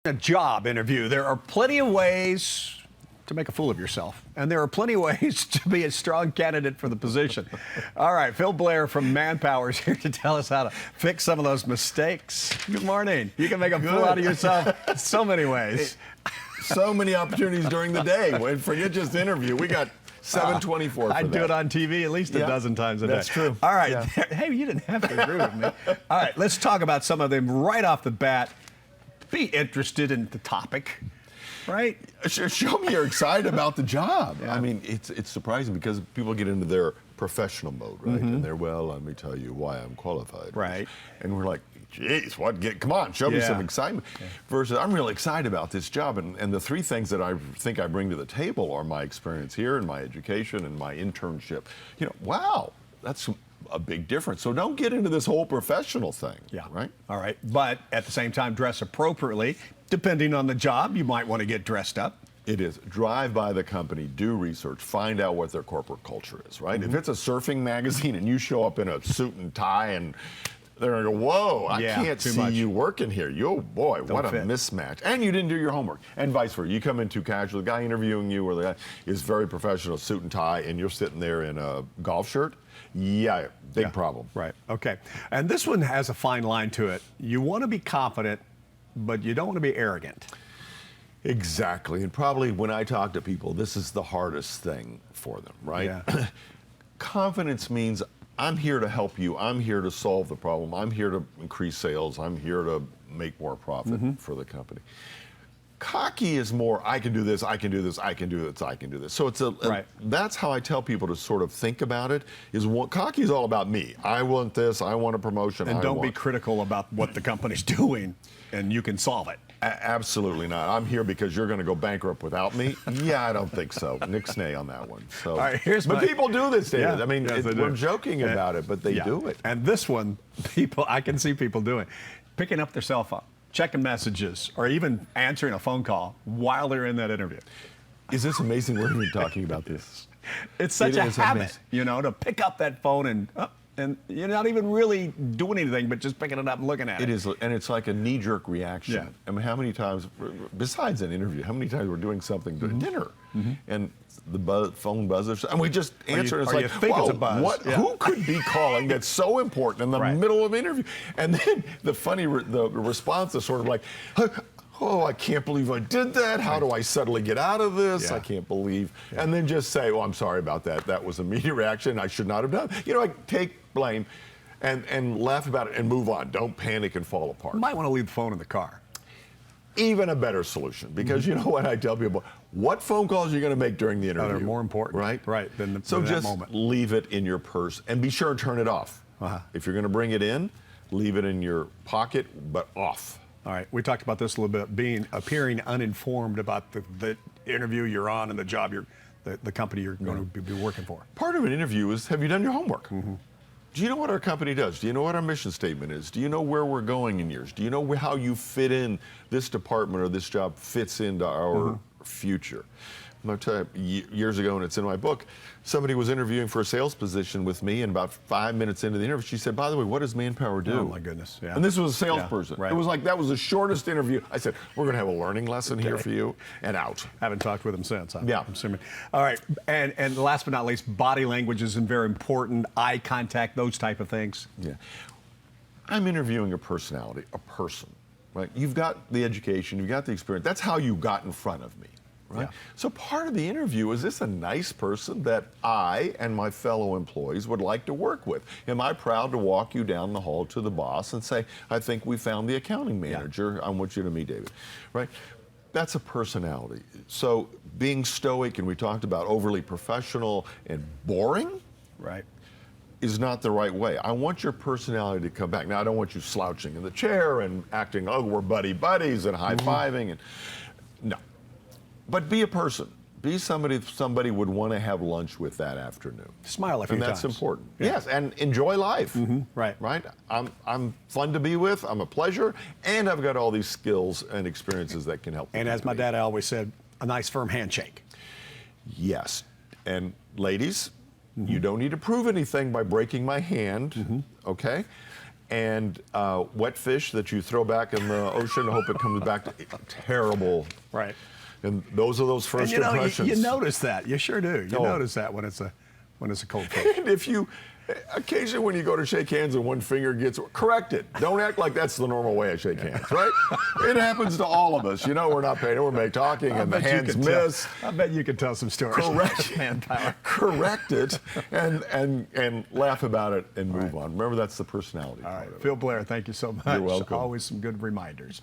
A job interview, there are plenty of ways to make a fool of yourself, and there are plenty of ways to be a strong candidate for the position. All right, Phil Blair from Manpower is here to tell us how to fix some of those mistakes. Good morning. You can make a fool out of yourself so many ways. So many opportunities during the day. Forget just interview. We got 7:24 for I'd do it on TV at least a dozen times a day. That's true. All right. Yeah. Hey, you didn't have to agree with me. All right, let's talk about some of them right off the bat. Be interested in the topic, right? Show me you're excited about the job. Yeah. I mean, it's surprising because people get into their professional mode, right? And they're, well, let me tell you why I'm qualified. Right. And we're like, geez, come on, show me some excitement. Versus, I'm really excited about this job. And the three things that I think I bring to the table are my experience here and my education and my internship. You know, wow, that's a big difference. So don't get into this whole professional thing. Yeah. Right? All right. But at the same time, dress appropriately. Depending on the job, you might want to get dressed up. It is. Drive by the company, do research, find out what their corporate culture is, right? If it's a surfing magazine and you show up in a suit and tie and they're going to go, whoa, I can't see you working here. Oh, boy, what a mismatch. And you didn't do your homework. And vice versa. You come in too casual. The guy interviewing you or the guy is very professional, suit and tie, and you're sitting there in a golf shirt. Yeah, big problem. Right. Okay. And this one has a fine line to it. You want to be confident, but you don't want to be arrogant. Exactly. And probably when I talk to people, this is the hardest thing for them, right? Yeah. Confidence means I'm here to help you. I'm here to solve the problem. I'm here to increase sales. I'm here to make more profit for the company. Cocky is more, I can do this, I can do this, I can do this, I can do this. So it's that's how I tell people to sort of think about it, is cocky is all about me. I want this, I want a promotion. And don't be critical about what the company's doing, and you can solve it. Absolutely not. I'm here because you're going to go bankrupt without me. Yeah, I don't think so. Nick Snay on that one. So, all right, but people do this, David. Yeah, I mean, we're joking about it, but they do it. And this one, I can see people doing, picking up their cell phone, checking messages, or even answering a phone call while they're in that interview. Is this amazing? We're even talking about this. It's such a habit, you know, to pick up that phone and you're not even really doing anything, but just picking it up and looking at it. It is, and it's like a knee-jerk reaction. Yeah. I mean, how many times, besides an interview, how many times we're doing something, dinner, and the phone buzzes, and we just answer, and it's like, it's a buzz. What? Yeah. Who could be calling that's so important in the middle of an interview? And then the response is sort of like, oh, I can't believe I did that. How do I suddenly get out of this? I can't believe. And then just say, oh, I'm sorry about that. That was a immediate reaction. I should not have done. You know, like take blame and laugh about it and move on. Don't panic and fall apart. You might want to leave the phone in the car. Even a better solution, because you know what I tell people, what phone calls are you going to make during the interview? That are more important. Right. Than that just moment. Leave it in your purse and be sure to turn it off. If you're going to bring it in, leave it in your pocket, but off. All right, we talked about this a little bit, appearing uninformed about the interview you're on and the job the company you're going to be working for. Part of an interview is, have you done your homework? Do you know what our company does? Do you know what our mission statement is? Do you know where we're going in years? Do you know how you fit in, this department or this job fits into our future? I'm going to tell you, years ago, and it's in my book, somebody was interviewing for a sales position with me, and about 5 minutes into the interview, she said, by the way, what does Manpower do? Oh, my goodness. Yeah. And this was a salesperson. Right. It was like, that was the shortest interview. I said, we're going to have a learning lesson here for you, and out. Haven't talked with him since, I'm Yeah. assuming. All right, and last but not least, body language is very important, eye contact, those type of things. Yeah. I'm interviewing a personality, a person, right? You've got the education, you've got the experience. That's how you got in front of me. Right? Yeah. So part of the interview, is this a nice person that I and my fellow employees would like to work with? Am I proud to walk you down the hall to the boss and say, I think we found the accounting manager. I want you to meet David, right? That's a personality. So being stoic, and we talked about overly professional and boring, right, is not the right way. I want your personality to come back. Now, I don't want you slouching in the chair and acting, oh, we're buddies and high-fiving. And no. But be a person. Be somebody would want to have lunch with that afternoon. Smile a few times. And that's important. Yeah. Yes, and enjoy life. Right. I'm fun to be with. I'm a pleasure, and I've got all these skills and experiences that can help. And as my dad always said, a nice firm handshake. Yes, and ladies, you don't need to prove anything by breaking my hand. Okay. and wet fish that you throw back in the ocean and hope it comes back terrible. Right. And those are those first and impressions. You notice that. You sure do. You notice that when it's a cold fish. And if you, occasionally when you go to shake hands and one finger gets, correct it. Don't act like that's the normal way I shake hands, right? It happens to all of us. You know, we're not paying, we're talking and the hands miss. I bet you could tell some stories. Correct. Manpower. Correct it and laugh about it and move on. Remember, that's the personality All part right. of it. Phil Blair, thank you so much. You're welcome. Always some good reminders.